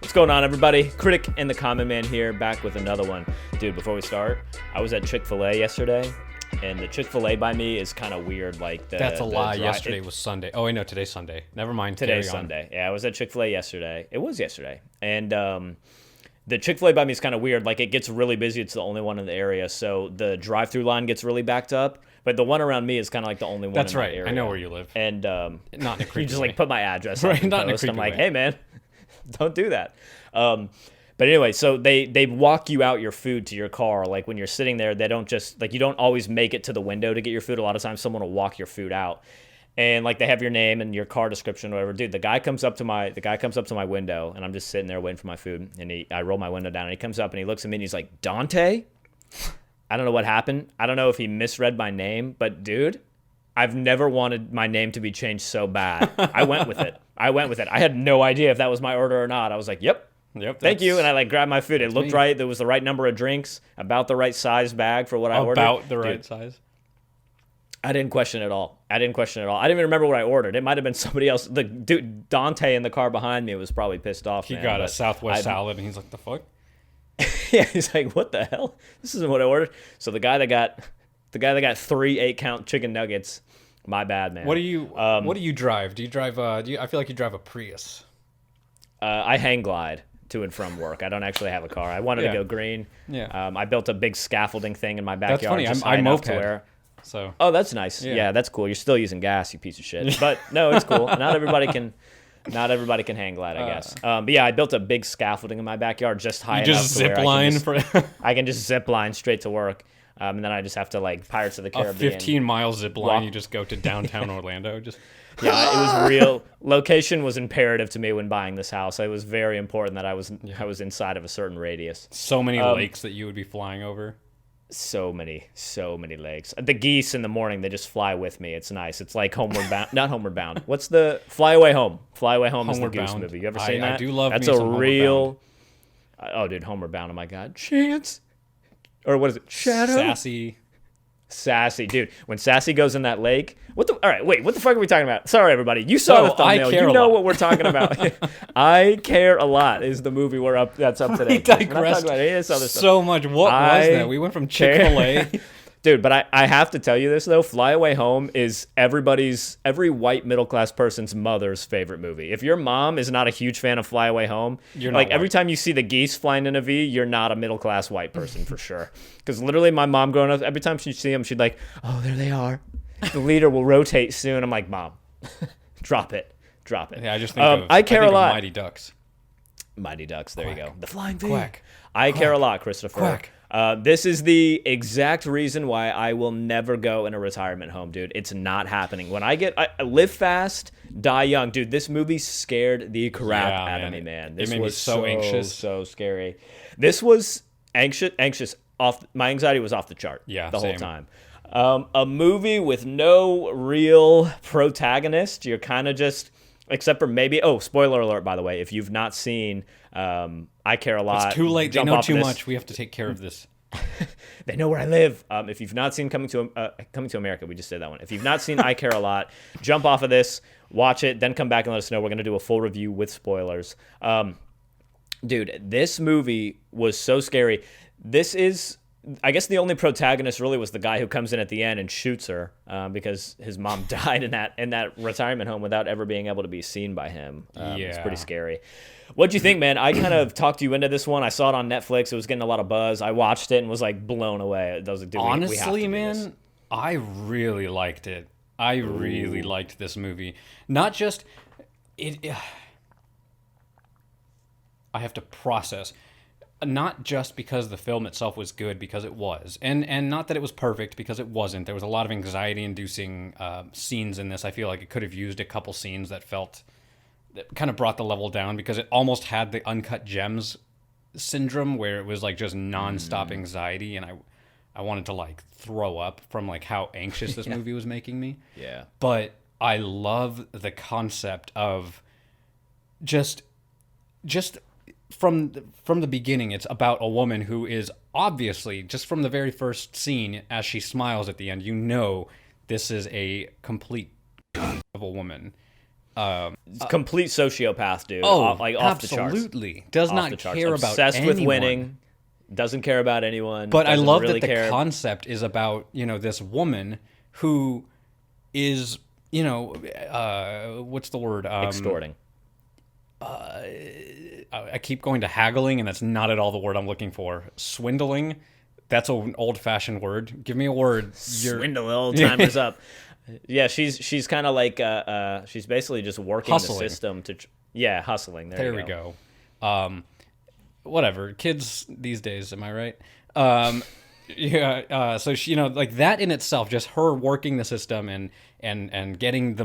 What's going on, everybody? Critic and the Common Man here, back with another one. Dude, before we start, I was at Chick-fil-A yesterday, and the Chick-fil-A by me is kind of weird. That's a lie. Yesterday was Sunday. Oh, wait, no, today's Sunday. Never mind. Today's Sunday. Yeah, I was at Chick-fil-A yesterday. It was yesterday. And the Chick-fil-A by me is kind of weird. Like, it gets really busy. It's the only one in the area, so the drive-through line gets really backed up. But the one around me is kind of like the only one That's in right. the area. I know where you live. And not in a creepy you just, way. like, put my address Right, on the not in a post. creepy I'm like, way. hey, man, don't do that. But anyway, so they walk you out your food to your car. Like, when you're sitting there, they don't just, like, you don't always make it to the window to get your food. A lot of times someone will walk your food out. And, like, they have your name and your car description or whatever. Dude, the guy comes up to my window, and I'm just sitting there waiting for my food. And I roll my window down, and he comes up, and he looks at me, and he's like, Dante? I don't know what happened. I don't know if he misread my name, but, dude, I've never wanted my name to be changed so bad. I went with it. I had no idea if that was my order or not. I was like, yep, thank you. And I, like, grabbed my food. It looked right. There was the right number of drinks, about the right size bag for what I ordered. About the right size? I didn't question it at all. I didn't even remember what I ordered. It might have been somebody else. The dude, Dante in the car behind me was probably pissed off. He got a Southwest salad, and he's like, the fuck? Yeah, he's like, what the hell? This isn't what I ordered. So the guy that got 3 8-count chicken nuggets, my bad, man. What do you drive? Do you drive I feel like you drive a Prius. I hang glide to and from work. I don't actually have a car. I wanted to go green. Yeah. I built a big scaffolding thing in my backyard. That's funny. Just I'm moped. So. Oh, that's nice. Yeah, that's cool. You're still using gas, you piece of shit. But no, it's cool. Not everybody can hang glide, I guess. But yeah, I built a big scaffolding in my backyard just high enough to where I can just zip line straight to work. And then I just have to, like, Pirates of the Caribbean. A 15-mile zip line, you just go to downtown Orlando. Yeah, it was real. Location was imperative to me when buying this house. It was very important that I was inside of a certain radius. So many lakes that you would be flying over. So many lakes. The geese in the morning, they just fly with me. It's nice. It's like Homeward Bound. Not Homeward Bound. What's the Fly Away Home? Fly Away Home is the goose movie. You ever seen that? I do love That's me a some real. Oh, dude, Homeward Bound. Oh my God, Chance. Or what is it? Shadow. Sassy, dude. When Sassy goes in that lake, all right, wait, what the fuck are we talking about? Sorry, everybody. You saw the thumbnail. You know what we're talking about. I Care a Lot is the movie that's up today. We digressed so much. What was that? We went from Chick-fil-A. Dude, but I have to tell you this, though. Fly Away Home is every white middle-class person's mother's favorite movie. If your mom is not a huge fan of Fly Away Home, you're like, not every time you see the geese flying in a V, you're not a middle-class white person for sure. Because literally my mom growing up, every time she'd see them, she'd like, oh, there they are. The leader will rotate soon. I'm like, Mom, drop it. Yeah, I just think I Care a Lot. Mighty Ducks. Mighty Ducks, there Quack. You go. The Flying V. Quack. I Care a Lot, Christopher. Quack. This is the exact reason why I will never go in a retirement home, dude. It's not happening. When I live fast, die young. Dude, this movie scared the crap out of me, man. This made me was so anxious. So scary. This was anxious. My anxiety was off the chart the whole time. A movie with no real protagonist. You're kind of just, except for maybe, spoiler alert, by the way, if you've not seen I Care a Lot. It's too late. They know too much. We have to take care of this. They know where I live. If you've not seen Coming to America, we just said that one. If you've not seen I Care a Lot, jump off of this, watch it, then come back and let us know. We're going to do a full review with spoilers. Dude, this movie was so scary. This is, I guess, the only protagonist really was the guy who comes in at the end and shoots her because his mom died in that retirement home without ever being able to be seen by him. It's pretty scary. What'd you think, man? I kind of talked you into this one. I saw it on Netflix. It was getting a lot of buzz. I watched it and was, like, blown away. I was like, dude, honestly, we have to do man, I really liked it. I really liked this movie. Not just it. I have to process. Not just because the film itself was good, because it was. And not that it was perfect, because it wasn't. There was a lot of anxiety-inducing scenes in this. I feel like it could have used a couple scenes that kind of brought the level down, because it almost had the Uncut Gems syndrome, where it was like just nonstop anxiety, and I wanted to, like, throw up from, like, how anxious this movie was making me. Yeah. But I love the concept of just from the beginning, it's about a woman who is obviously, just from the very first scene, as she smiles at the end, you know this is a complete of a woman. Complete sociopath, dude. Like off the charts. Absolutely. Does Off not the charts. care about Obsessed with anyone. winning. Doesn't care about anyone. But I doesn't love really that the care. concept is about, this woman who is, what's the word? Extorting. I keep going to haggling, and that's not at all the word I'm looking for. Swindling. That's an old-fashioned word. Give me a word. Swindle the old timers up. Yeah, she's kind of like she's basically just working Hustling. the system to hustling. There we go. Whatever. Kids these days, am I right? So she, like that in itself, just her working the system and getting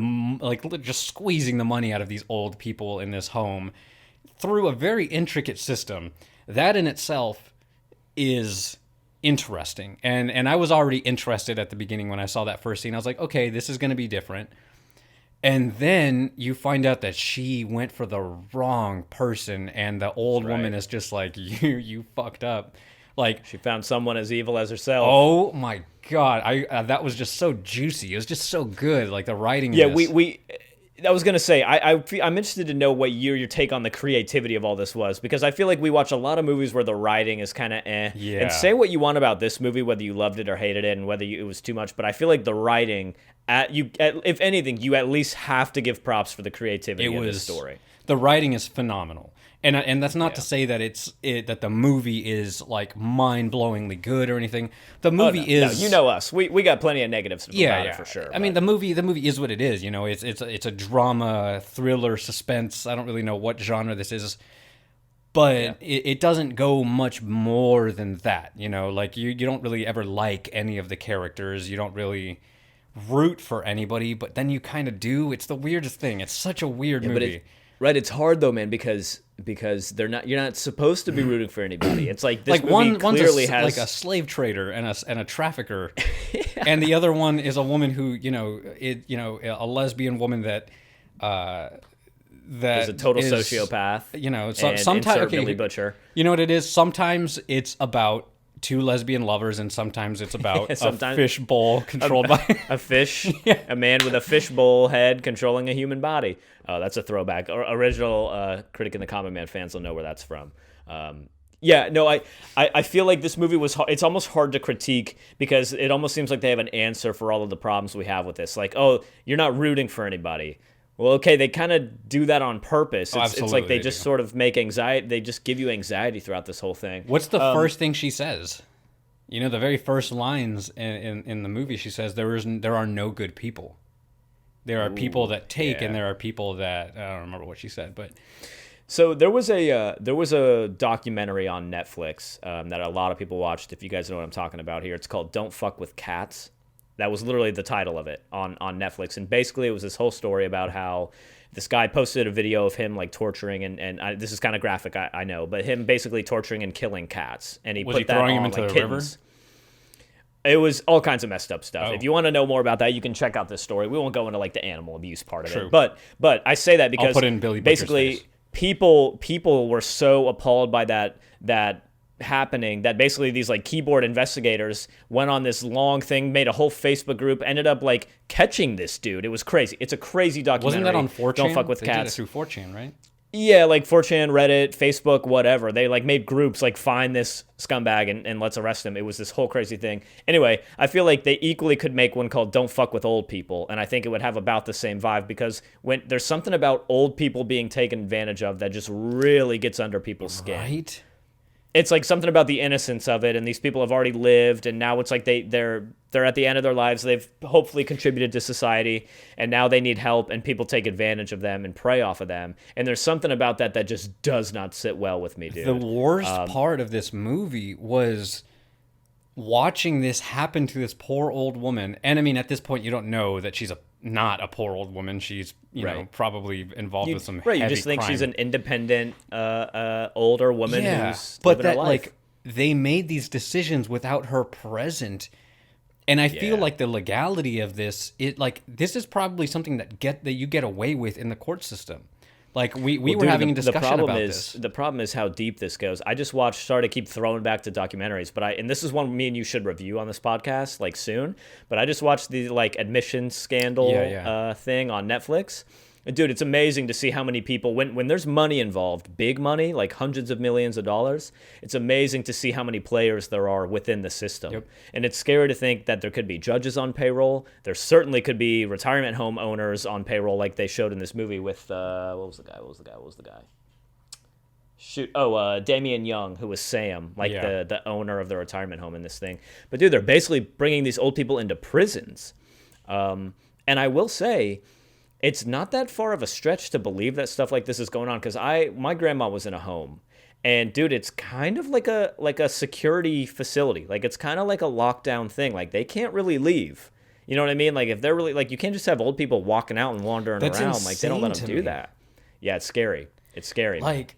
just squeezing the money out of these old people in this home through a very intricate system. That in itself is interesting. And I was already interested at the beginning when I saw that first scene. I was like, okay, this is going to be different. And then you find out that she went for the wrong person, and the old woman is just like, you fucked up. Like, she found someone as evil as herself. Oh my god, that was just so juicy. It was just so good. Like the writing. Yeah, in this. I was gonna say I'm interested to know what your take on the creativity of all this was, because I feel like we watch a lot of movies where the writing is kind of Yeah. And say what you want about this movie, whether you loved it or hated it, and whether it was too much. But I feel like the writing, if anything, you at least have to give props for the creativity of this story. The writing is phenomenal. And that's not to say that that the movie is like mind-blowingly good or anything. The movie is. No, you know us. We got plenty of negatives about it for sure. I mean, the movie is what it is. It's a drama, thriller, suspense. I don't really know what genre this is, but it doesn't go much more than that. Like you don't really ever like any of the characters. You don't really root for anybody, but then you kind of do. It's the weirdest thing. It's such a weird movie. Right, it's hard though, man, because you're not supposed to be rooting for anybody. It's like this movie one's clearly has like a slave trader and a trafficker, and the other one is a woman who a lesbian woman that is a total sociopath. Sometimes Billy Butcher. You know what it is? Sometimes it's about two lesbian lovers, and sometimes it's about a fish bowl controlled by a fish, a man with a fish bowl head controlling a human body. Oh, that's a throwback. Original Critic and the Common Man fans will know where that's from. I feel like this movie it's almost hard to critique, because it almost seems like they have an answer for all of the problems we have with this. Like, oh, you're not rooting for anybody. Well, okay, they kind of do that on purpose. It's like they just sort of make anxiety. They just give you anxiety throughout this whole thing. What's the first thing she says? The very first lines in the movie, she says, there are no good people. There are people that take, and there are people that, I don't remember what she said, but. So there was a documentary on Netflix that a lot of people watched. If you guys know what I'm talking about here, it's called "Don't Fuck with Cats." That was literally the title of it on Netflix. And basically it was this whole story about how this guy posted a video of him like torturing and this is kind of graphic, I know, but him basically torturing and killing cats. And he put that on him into like the kittens. river? It was all kinds of messed up stuff. Oh. If you want to know more about that, you can check out this story. We won't go into like the animal abuse part of True. it. But I say that because I'll put in Billy Butcher's basically face. people were so appalled by that happening that basically these like keyboard investigators went on this long thing, made a whole Facebook group, ended up like catching this dude. It was crazy. It's a crazy documentary. Wasn't that on 4chan? Don't fuck with they cats. Did it through 4chan, right? Yeah, like 4chan, Reddit, Facebook, whatever. They like made groups like find this scumbag and let's arrest him. It was this whole crazy thing. Anyway, I feel like they equally could make one called Don't Fuck with Old People, and I think it would have about the same vibe, because when there's something about old people being taken advantage of that just really gets under people's skin. Right? It's like something about the innocence of it, and these people have already lived, and now it's like they're at the end of their lives. They've hopefully contributed to society, and now they need help, and people take advantage of them and prey off of them. And there's something about that just does not sit well with me, dude. The worst part of this movie was watching this happen to this poor old woman. And I mean, at this point, you don't know that she's not a poor old woman. She's probably involved with some heavy you just think crime. she's an independent older woman who's but living her that life. like they made these decisions without her present, and I feel like the legality of this, this is probably something that you get away with in the court system. Like we were having a discussion about this. The problem is how deep this goes. I just sorry to keep throwing back to documentaries, but and this is one me and you should review on this podcast like soon. But I just watched the like admissions scandal thing on Netflix, Dude, it's amazing to see how many people, when there's money involved, big money, like hundreds of millions of dollars, it's amazing to see how many players there are within the system. Yep. And it's scary to think that there could be judges on payroll. There certainly could be retirement home owners on payroll, like they showed in this movie with, what was the guy? Shoot. Oh, Damian Young, who was Sam, like the owner of the retirement home in this thing. But dude, they're basically bringing these old people into prisons. And I will say, it's not that far of a stretch to believe that stuff like this is going on, because my grandma was in a home, and dude, it's kind of like a security facility. Like, it's kind of like a lockdown thing. Like, they can't really leave. You know what I mean? Like, if they're really, like, you can't just have old people walking out and wandering That's around. Like, they don't let them insane do to me. that. Yeah, it's scary. It's scary. Man. Like,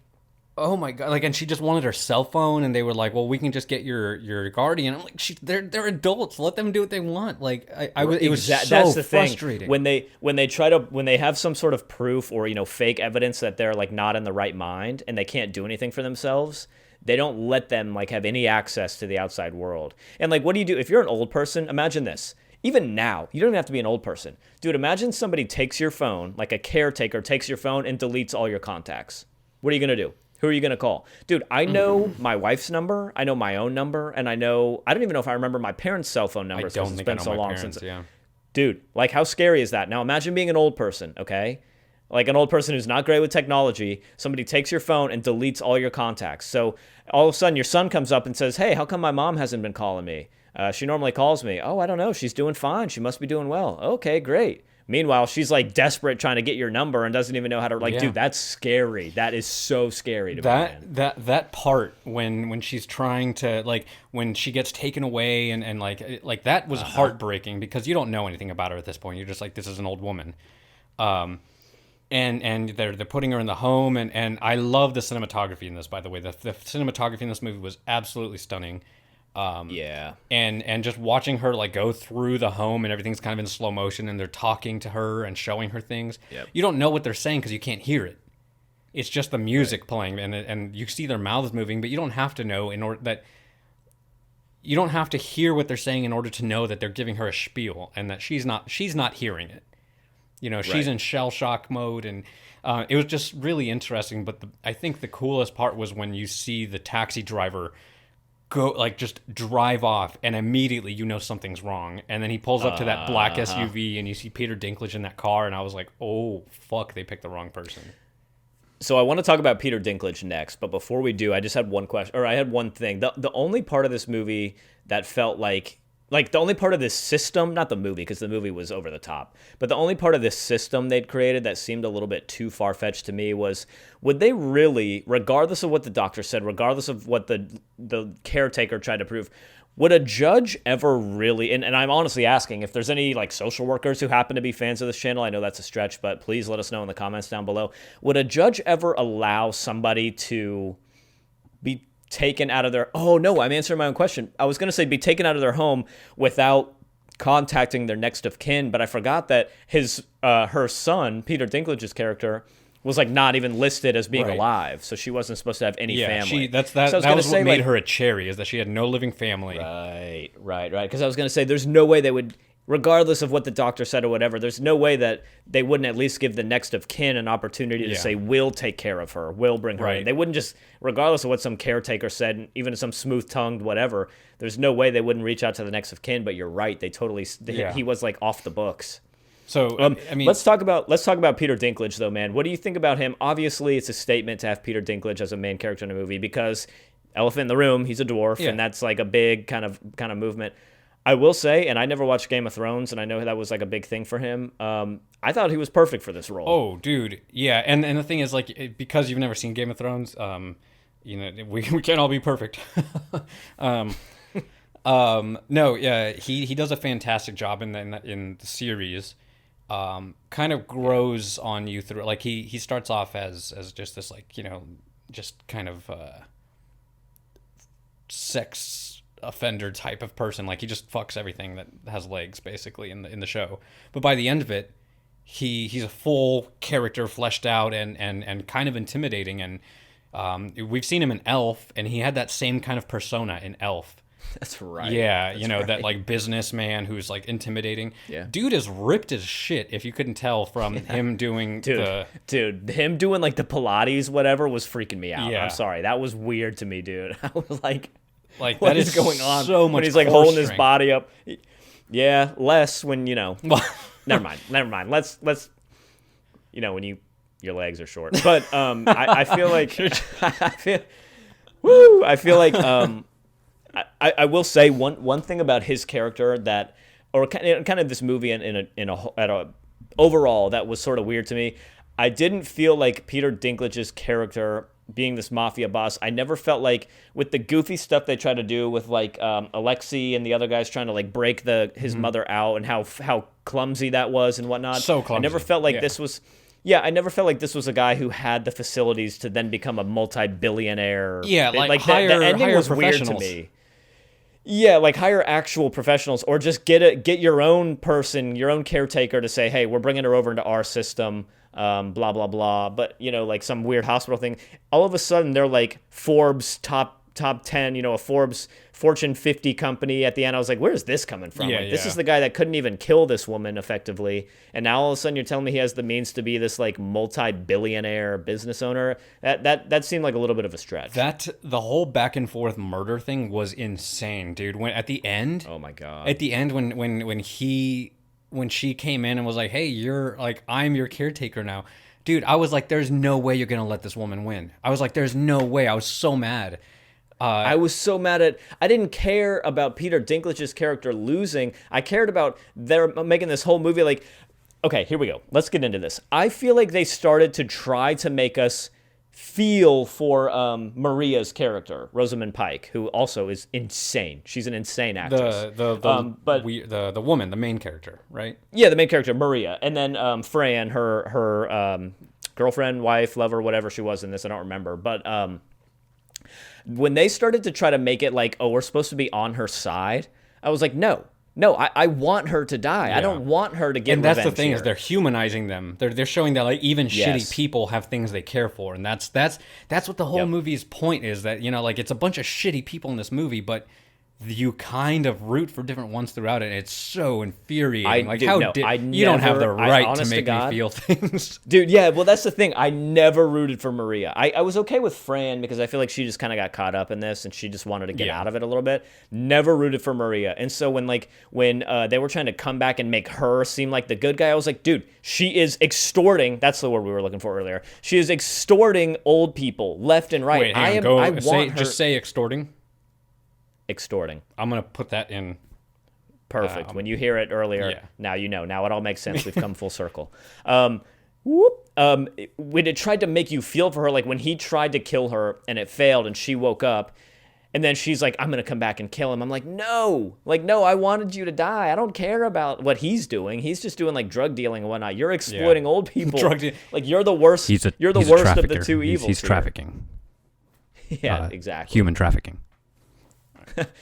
oh my God. Like, and she just wanted her cell phone, and they were like, well, we can just get your guardian. I'm like, they're adults. Let them do what they want. Like, it was so that's the frustrating. Thing. When they have some sort of proof or, fake evidence that they're like not in the right mind and they can't do anything for themselves, they don't let them like have any access to the outside world. And like, what do you do if you're an old person? Imagine this. Even now, you don't even have to be an old person. Dude, imagine somebody takes your phone, like a caretaker takes your phone and deletes all your contacts. What are you going to do? Who are you going to call? Dude, I know my wife's number. I know my own number. And I don't even know if I remember my parents' cell phone numbers because it's been so long since. Yeah. Dude, like, how scary is that? Now, imagine being an old person, okay? Like an old person who's not great with technology. Somebody takes your phone and deletes all your contacts. So all of a sudden, your son comes up and says, hey, how come my mom hasn't been calling me? She normally calls me. Oh, I don't know. She's doing fine. She must be doing well. Okay, great. Meanwhile, she's like desperate trying to get your number and doesn't even know how to dude, that's scary. That is so scary to me, man. That part when she's trying to, like, when she gets taken away and like that was heartbreaking because you don't know anything about her at this point. You're just like, this is an old woman. And they're putting her in the home, and I love the cinematography in this, by the way. The cinematography in this movie was absolutely stunning. And just watching her like go through the home and everything's kind of in slow motion and they're talking to her and showing her things. Yep. You don't know what they're saying because you can't hear it. It's just the music playing and you see their mouths moving, but you don't have to know you don't have to hear what they're saying in order to know that they're giving her a spiel and that she's not hearing it. She's in shell shock mode, and it was just really interesting. But I think the coolest part was when you see the taxi driver go, like, just drive off, and immediately you know something's wrong. And then he pulls up to that black SUV, and you see Peter Dinklage in that car, and I was like, oh, fuck, they picked the wrong person. So I want to talk about Peter Dinklage next, but before we do, I just had one question, or I had one thing. The only part of this movie that felt like the only part of this system, not the movie, because the movie was over the top, but the only part of this system they'd created that seemed a little bit too far-fetched to me was, would they really, regardless of what the doctor said, regardless of what the caretaker tried to prove, would a judge ever really, and I'm honestly asking if there's any like social workers who happen to be fans of this channel, I know that's a stretch, but please let us know in the comments down below, would a judge ever allow somebody to be taken out of their, oh no, I'm answering my own question. I was going to say be taken out of their home without contacting their next of kin, but I forgot that her son, Peter Dinklage's character, was like not even listed as being alive, so she wasn't supposed to have any family. That was what made her a cherry, is that she had no living family. Right. Because I was going to say, there's no way they would, regardless of what the doctor said or whatever, there's no way that they wouldn't at least give the next of kin an opportunity to say, we'll take care of her, we'll bring her in. They wouldn't just, regardless of what some caretaker said, even some smooth-tongued whatever, there's no way they wouldn't reach out to the next of kin, but you're right, they totally, he was like off the books. So, I mean, let's talk about Peter Dinklage, though, man. What do you think about him? Obviously, it's a statement to have Peter Dinklage as a main character in a movie because elephant in the room, he's a dwarf, and that's like a big kind of movement. I will say, and I never watched Game of Thrones, and I know that was like a big thing for him. I thought he was perfect for this role. Oh, dude, yeah, and the thing is, like, because you've never seen Game of Thrones, we can't all be perfect. No, yeah, he does a fantastic job in the series. Kind of grows on you through, like, he starts off as just this, like, just kind of sex offender type of person. Like, he just fucks everything that has legs, basically, in the show. But by the end of it, he's a full character, fleshed out and kind of intimidating. And we've seen him in Elf, and he had that same kind of persona in Elf. That's right. Yeah, That's you know, that right. like businessman who's like intimidating. Yeah. Dude is ripped as shit if you couldn't tell from him doing Dude, the dude, him doing like the Pilates, whatever, was freaking me out. I'm yeah. sorry. That was weird to me, dude. I was like, Like what that is is going on? so much When he's like core holding his strength. body up. Yeah, less when, never mind. Never mind. Let's when your legs are short. But I feel like I feel I feel like I will say one thing about his character that, or kind of this movie at a overall, that was sort of weird to me. I didn't feel like Peter Dinklage's character being this mafia boss. I never felt like, with the goofy stuff they try to do with like Alexei and the other guys trying to like break his mother out, and how clumsy that was and whatnot. So clumsy. I never felt like Yeah. this was. Yeah, I never felt like this was a guy who had the facilities to then become a multi-billionaire. Yeah, like the hire ending was weird to professionals. me. Yeah, like hire actual professionals, or just get your own person, your own caretaker to say, hey, we're bringing her over into our system, blah blah blah. But like some weird hospital thing. All of a sudden, they're like Forbes top 10, a Forbes Fortune 50 company at the end. I was like, where's this coming from? Yeah, Like, this yeah. is the guy that couldn't even kill this woman effectively, and now all of a sudden you're telling me he has the means to be this like multi-billionaire business owner. That seemed like a little bit of a stretch. That the whole back and forth murder thing was insane, dude. When at the end, Oh my god. at the end when she came in and was like, "Hey, you're like I'm your caretaker now." Dude, I was like, there's no way you're going to let this woman win. I was like, there's no way. I was so mad. I was so mad I didn't care about Peter Dinklage's character losing. I cared about they're making this whole movie like, okay, here we go. Let's get into this. I feel like they started to try to make us feel for Maria's character, Rosamund Pike, who also is insane. She's an insane actress. The woman, the main character, right? Yeah, the main character, Maria. And then Fran, her girlfriend, wife, lover, whatever she was in this, I don't remember. But when they started to try to make it like, oh, we're supposed to be on her side, I was like, no, I want her to die. Yeah. I don't want her to get And that's the revenge thing here. is they're humanizing them. They're showing that like even Yes. shitty people have things they care for, and that's what the whole Yep. movie's point is, that like it's a bunch of shitty people in this movie, but you kind of root for different ones throughout it. It's so infuriating. You don't have the right to honest to make God, me feel things. Dude, yeah, well, that's the thing. I never rooted for Maria. I was okay with Fran because I feel like she just kind of got caught up in this and she just wanted to get Yeah. out of it a little bit. Never rooted for Maria. And so when they were trying to come back and make her seem like the good guy, I was like, dude, she is extorting. That's the word we were looking for earlier. She is extorting old people left and right. Wait, hang on, I want her just say extorting. extorting. I'm gonna put that in. Perfect. When you hear it earlier, yeah. now you know. Now it all makes sense. We've come full circle. When it tried to make you feel for her, like when he tried to kill her and it failed and she woke up, and then she's like, I'm going to come back and kill him. I'm like, no, I wanted you to die. I don't care about what he's doing. He's just doing like drug dealing and whatnot. You're exploiting old people. Like you're the worst. You're the worst of the two evils. He's here. trafficking. Yeah, exactly. Human trafficking.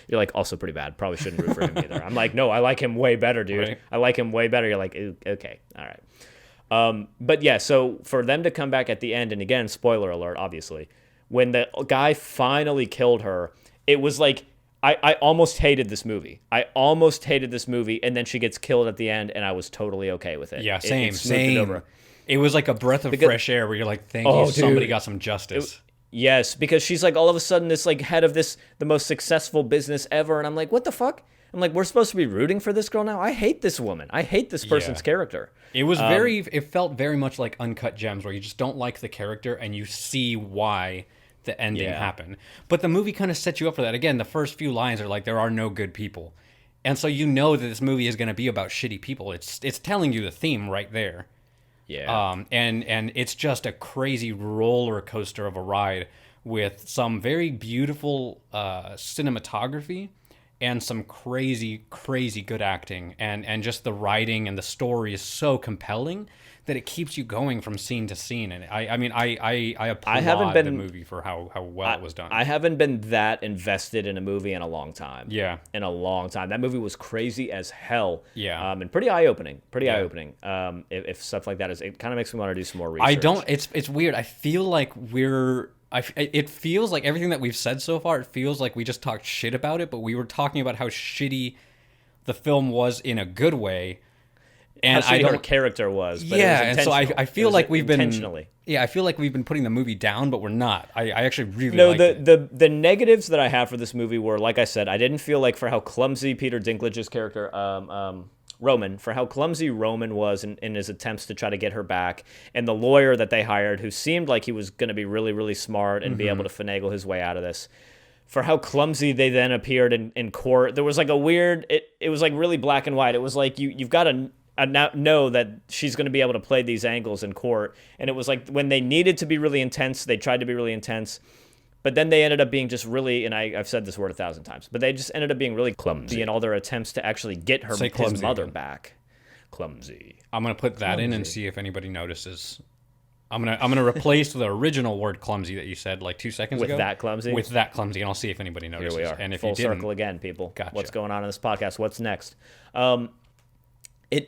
You're like, also pretty bad. Probably shouldn't root for him either. I'm like, no, I like him way better, dude. Right. I like him way better. You're like, okay, all right. But yeah, so for them to come back at the end, and again, spoiler alert, obviously, when the guy finally killed her, it was like, I almost hated this movie. And then she gets killed at the end, and I was totally okay with it. Yeah, It smoothed it same. over. It was like a breath of fresh air where you're like, thank you, dude. somebody got some justice. Yes, because she's like all of a sudden this like head of the most successful business ever, and I'm like, what the fuck? I'm like, we're supposed to be rooting for this girl now? I hate this woman. I hate this person's character. It was it felt very much like Uncut Gems, where you just don't like the character and you see why the ending happened. But the movie kind of sets you up for that. Again, the first few lines are like, there are no good people. And so you know that this movie is going to be about shitty people. It's telling you the theme right there. Yeah. And it's just a crazy roller coaster of a ride with some very beautiful cinematography and some crazy, crazy good acting. And just the writing and the story is so compelling that it keeps you going from scene to scene. And I applaud the movie for how well it was done. I haven't been that invested in a movie in a long time. Yeah. In a long time. That movie was crazy as hell. Yeah. And pretty eye-opening. If stuff like that is, it kind of makes me want to do some more research. It's weird. I feel like It feels like everything that we've said so far, it feels like we just talked shit about it, but we were talking about how shitty the film was in a good way. And how shitty her character was. But yeah, it was and so I feel like we've been intentionally. Yeah, I feel like we've been putting the movie down, but we're not. I actually really no. liked it. The negatives that I have for this movie were, like I said, I didn't feel like for how clumsy Peter Dinklage's character, Roman, for how clumsy Roman was in his attempts to try to get her back, and the lawyer that they hired, who seemed like he was going to be really, really smart and be able to finagle his way out of this. For how clumsy they then appeared in court, there was like a weird. It was like really black and white. It was like you've got to know that she's going to be able to play these angles in court, and it was like when they needed to be really intense, they tried to be really intense. But then they ended up being just really, and I've said this word 1,000 times, but they just ended up being really clumsy in all their attempts to actually get his mother back. Clumsy. I'm gonna put that in and see if anybody notices. I'm gonna replace the original word clumsy that you said like 2 seconds ago with that clumsy, and I'll see if anybody notices. Here we are. And if full you didn't, circle again, people. Gotcha. What's going on in this podcast? What's next?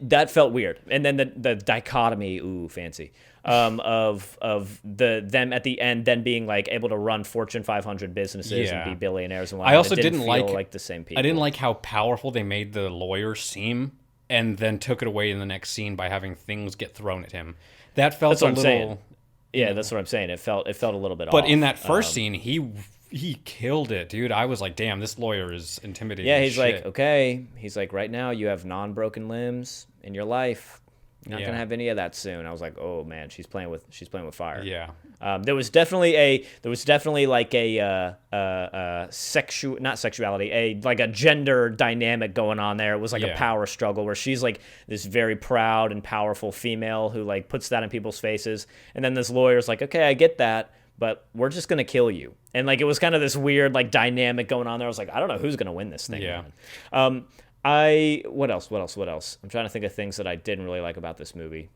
That felt weird, and then the dichotomy, fancy, of them at the end then being like able to run Fortune 500 businesses and be billionaires and whatnot. I also didn't feel like the same people. I didn't like how powerful they made the lawyer seem, and then took it away in the next scene by having things get thrown at him. That felt a little. Saying. Yeah, that's what I'm saying. It felt a little bit off. But in that first scene, he killed it, dude. I was like, damn, this lawyer is intimidating. Yeah, he's like, okay. He's like, right now you have non-broken limbs in your life. You're not gonna have any of that soon. I was like, oh man, she's playing with fire. Yeah. There was definitely like a like a gender dynamic going on there. It was like a power struggle where she's like this very proud and powerful female who like puts that in people's faces, and then this lawyer's like, okay, I get that, but we're just gonna kill you. And like it was kind of this weird like dynamic going on there. I was like, I don't know who's gonna win this thing. Yeah. Man. What else? I'm trying to think of things that I didn't really like about this movie.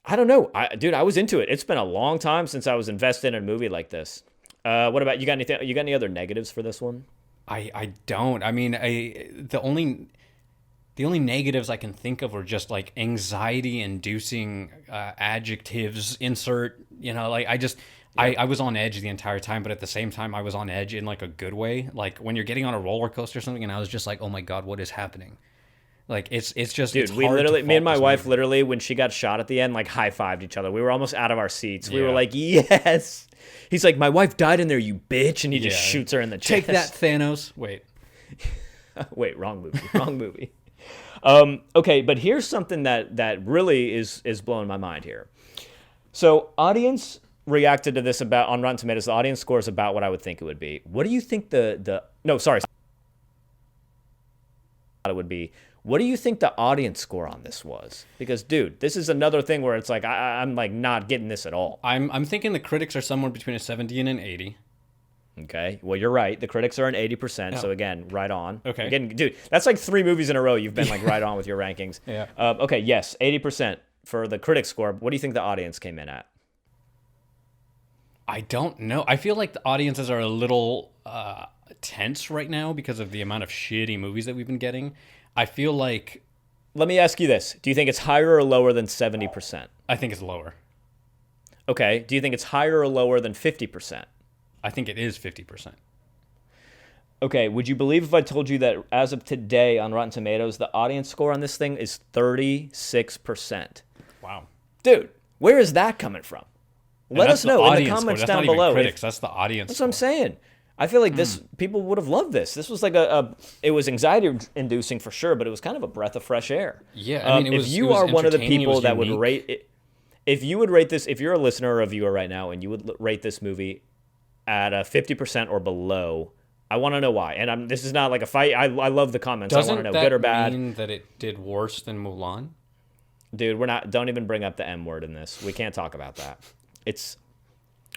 I don't know. Dude, I was into it. It's been a long time since I was invested in a movie like this. What about you? Got anything? You got any other negatives for this one? I don't. I mean, the only negatives I can think of were just like anxiety-inducing adjectives. Insert. Like I was on edge the entire time, but at the same time, I was on edge in like a good way. Like when you're getting on a roller coaster or something, and I was just like, "Oh my god, what is happening?" Like it's just, dude. It's We hard literally, to me and my fault this wife, movie. literally, when she got shot at the end, like high-fived each other. We were almost out of our seats. We were like, "Yes." He's like, "My wife died in there, you bitch," and he just shoots her in the chest. Take that, Thanos. Wait, wrong movie. Wrong movie. Okay, but here's something that really is blowing my mind here. So, audience reacted to this about on Rotten Tomatoes. The audience score is about what I would think it would be. What do you think it would be? What do you think the audience score on this was? Because, dude, this is another thing where it's like I'm like not getting this at all. I'm thinking the critics are somewhere between a 70 and an 80. Okay, well, you're right. The critics are an 80%, so again, right on. Okay. Again, dude, that's like 3 movies in a row you've been like right on with your rankings. Yeah. Okay, yes, 80% for the critic score. What do you think the audience came in at? I don't know. I feel like the audiences are a little tense right now because of the amount of shitty movies that we've been getting. I feel like... Let me ask you this. Do you think it's higher or lower than 70%? I think it's lower. Okay. Do you think it's higher or lower than 50%? I think it is 50%. Okay. Would you believe if I told you that as of today on Rotten Tomatoes, the audience score on this thing is 36%? Wow. Dude, where is that coming from? Let us know in the comments down below. Critics, that's the audience. That's what I'm saying. I feel like this people would have loved this. This was like it was anxiety inducing for sure, but it was kind of a breath of fresh air. Yeah, I mean, if you are one of the people that would rate it, if you would rate this, if you're a listener or a viewer right now, and you would rate this movie at a 50% or below, I want to know why. And this is not like a fight. I love the comments. I want to know good or bad. Doesn't that mean that it did worse than Mulan? Dude, don't even bring up the M word in this. We can't talk about that.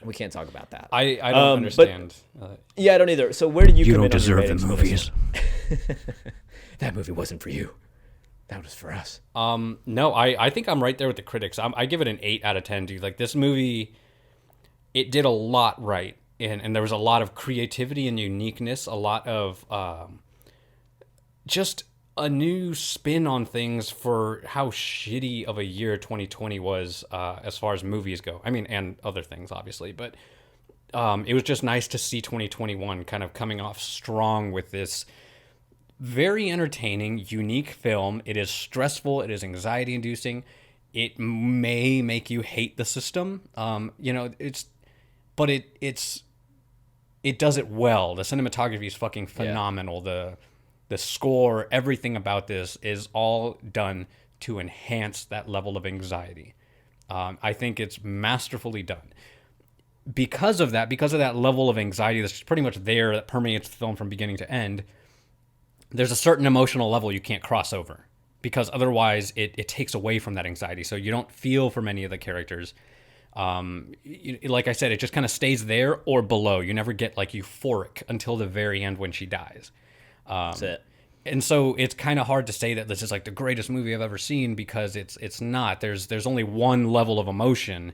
We can't talk about that. I don't understand. Yeah, I don't either. So where did you come in on deserve your the ratings movies. That movie wasn't for you. That was for us. No, I think I'm right there with the critics. I give it an 8 out of 10, dude. Like this movie, it did a lot right. And there was a lot of creativity and uniqueness, a lot of just a new spin on things for how shitty of a year 2020 was as far as movies go. I mean, and other things, obviously. But it was just nice to see 2021 kind of coming off strong with this very entertaining, unique film. It is stressful. It is anxiety inducing. It may make you hate the system. But it does it well. The cinematography is fucking phenomenal. Yeah. The score, everything about this is all done to enhance that level of anxiety. I think it's masterfully done. Because of that level of anxiety that's pretty much there, that permeates the film from beginning to end, there's a certain emotional level you can't cross over, because otherwise it takes away from that anxiety. So you don't feel for many of the characters. Like I said, it just kind of stays there or below. You never get like euphoric until the very end when she dies. That's it. And so it's kind of hard to say that this is like the greatest movie I've ever seen, because it's not. There's only one level of emotion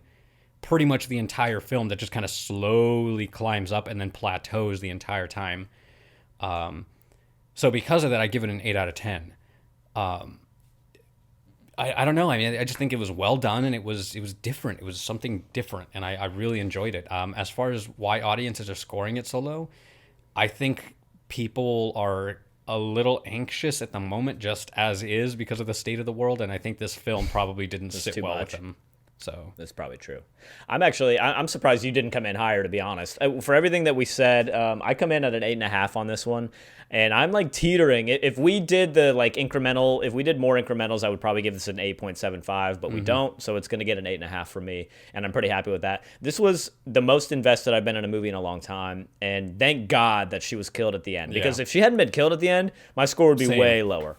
pretty much the entire film that just kind of slowly climbs up and then plateaus the entire time. So because of that, I give it an 8 out of 10. I don't know. I mean, I just think it was well done, and it was different. It was something different, and I really enjoyed it. As far as why audiences are scoring it so low, I think people are a little anxious at the moment, just as is, because of the state of the world, and I think this film probably didn't sit well with them. So that's probably true. I'm surprised you didn't come in higher, to be honest. For everything that we said, I come in at an 8.5 on this one, and I'm like teetering. If we did the like incremental, if we did more incrementals, I would probably give this an 8.75, but we don't, so it's going to get an 8.5 from me, and I'm pretty happy with that. This was the most invested I've been in a movie in a long time, and thank God that she was killed at the end, because if she hadn't been killed at the end, my score would be way lower,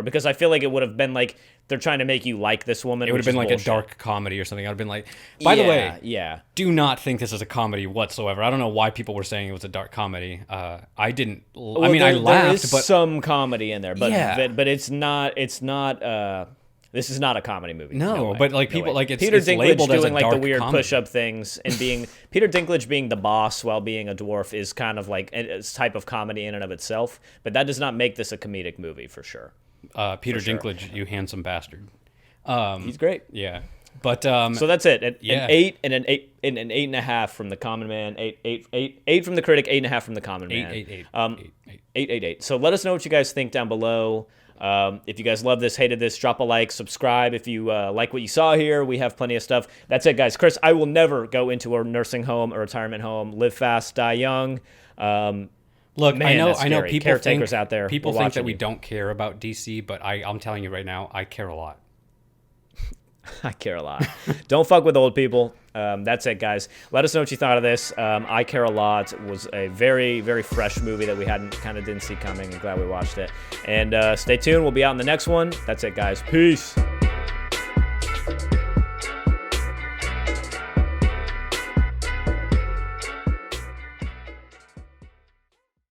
because I feel like it would have been like, they're trying to make you like this woman. It would have been like bullshit. A dark comedy or something. I'd have been like, by the way, do not think this is a comedy whatsoever. I don't know why people were saying it was a dark comedy. I didn't. Well, I laughed, there is but some comedy in there, but it's not. This is not a comedy movie. No, but like people like Peter Dinklage labeled doing as a like dark the weird comedy. push-up things and being Peter Dinklage being the boss while being a dwarf is kind of like a type of comedy in and of itself. But that does not make this a comedic movie for sure. Peter Dinklage, you handsome bastard. He's great. Yeah, but so that's it. An 8 and an 8.5 from the Common Man. 8 from the Critic. 8.5 from the Common Man. 8. So let us know what you guys think down below. If you guys love this, hated this, drop a like, subscribe. If you like what you saw here, we have plenty of stuff. That's it, guys. Chris, I will never go into a nursing home, a retirement home. Live fast, die young. Look, man, I know people caretakers think, out there. People think that we don't care about DC, but I'm telling you right now, I care a lot. I care a lot. Don't fuck with old people. That's it, guys. Let us know what you thought of this. I Care a Lot was a very, very fresh movie that we didn't see coming. I'm glad we watched it. And stay tuned. We'll be out in the next one. That's it, guys. Peace.